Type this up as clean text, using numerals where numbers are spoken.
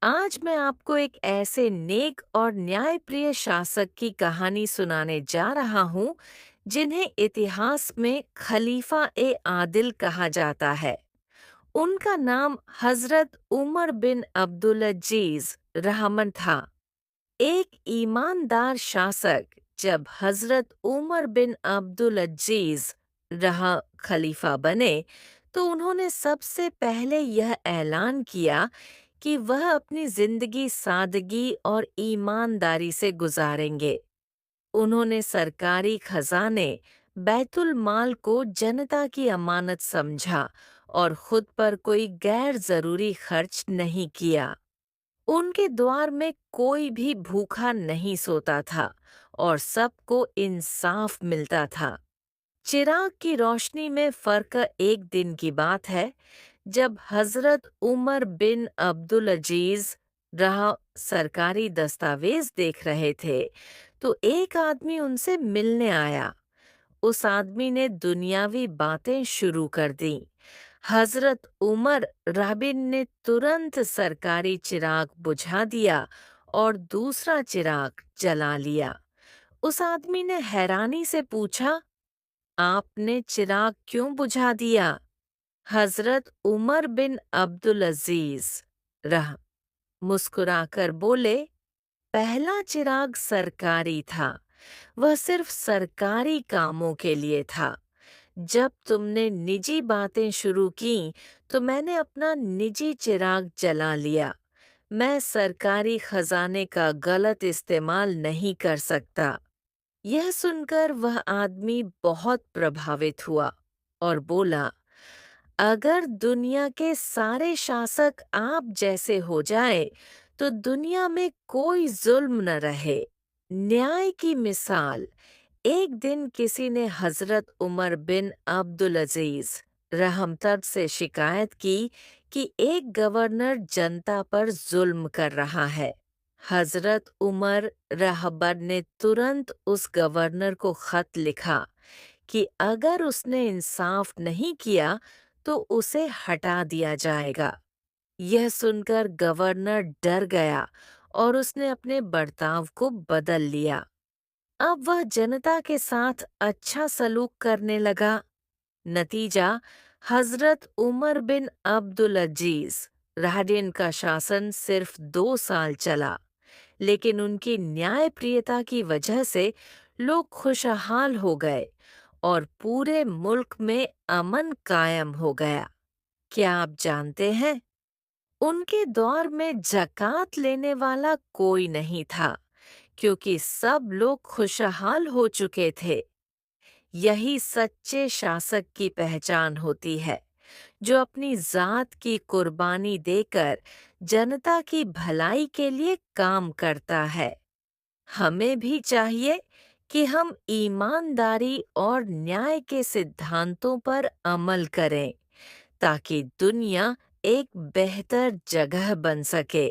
आज मैं आपको एक ऐसे नेक और न्यायप्रिय शासक की कहानी सुनाने जा रहा हूँ जिन्हें इतिहास में खलीफा ए आदिल कहा जाता है। उनका नाम हजरत उमर बिन अब्दुल अजीज रहमन था। एक ईमानदार शासक जब हजरत उमर बिन अब्दुल अजीज रहा खलीफा बने तो उन्होंने सबसे पहले यह ऐलान किया कि वह अपनी जिंदगी सादगी और ईमानदारी से गुजारेंगे। उन्होंने सरकारी खजाने बैतुल माल को जनता की अमानत समझा और खुद पर कोई गैर जरूरी खर्च नहीं किया। उनके द्वार में कोई भी भूखा नहीं सोता था और सबको इंसाफ मिलता था। चिराग की रोशनी में फर्क एक दिन की बात है जब हजरत उमर बिन अब्दुल अजीज रहा सरकारी दस्तावेज देख रहे थे तो एक आदमी उनसे मिलने आया। उस आदमी ने दुनियावी बातें शुरू कर दी। हजरत उमर राबिन ने तुरंत सरकारी चिराग बुझा दिया और दूसरा चिराग जला लिया। उस आदमी ने हैरानी से पूछा, आपने चिराग क्यों बुझा दिया? हजरत उमर बिन अब्दुल अजीज रह मुस्कुराकर बोले, पहला चिराग सरकारी था। वह सिर्फ सरकारी कामों के लिए था। जब तुमने निजी बातें शुरू की तो मैंने अपना निजी चिराग जला लिया। मैं सरकारी खजाने का गलत इस्तेमाल नहीं कर सकता। यह सुनकर वह आदमी बहुत प्रभावित हुआ और बोला, अगर दुनिया के सारे शासक आप जैसे हो जाएं, तो दुनिया में कोई जुल्म न रहे। न्याय की मिसाल। एक दिन किसी ने हजरत उमर बिन अब्दुल अजीज रहमतर्द से शिकायत की कि एक गवर्नर जनता पर जुल्म कर रहा है। हजरत उमर रहबर ने तुरंत उस गवर्नर को खत लिखा कि अगर उसने इंसाफ नहीं किया तो उसे हटा दिया जाएगा। यह सुनकर गवर्नर डर गया और उसने अपने बर्ताव को बदल लिया। अब वह जनता के साथ अच्छा सलूक करने लगा। नतीजा, हजरत उमर बिन अब्दुल अजीज राडिन का शासन सिर्फ 2 साल चला, लेकिन उनकी न्यायप्रियता की वजह से लोग खुशहाल हो गए और पूरे मुल्क में अमन कायम हो गया। क्या आप जानते हैं, उनके दौर में ज़कात लेने वाला कोई नहीं था क्योंकि सब लोग खुशहाल हो चुके थे। यही सच्चे शासक की पहचान होती है, जो अपनी जात की कुर्बानी देकर जनता की भलाई के लिए काम करता है। हमें भी चाहिए कि हम ईमानदारी और न्याय के सिद्धांतों पर अमल करें ताकि दुनिया एक बेहतर जगह बन सके।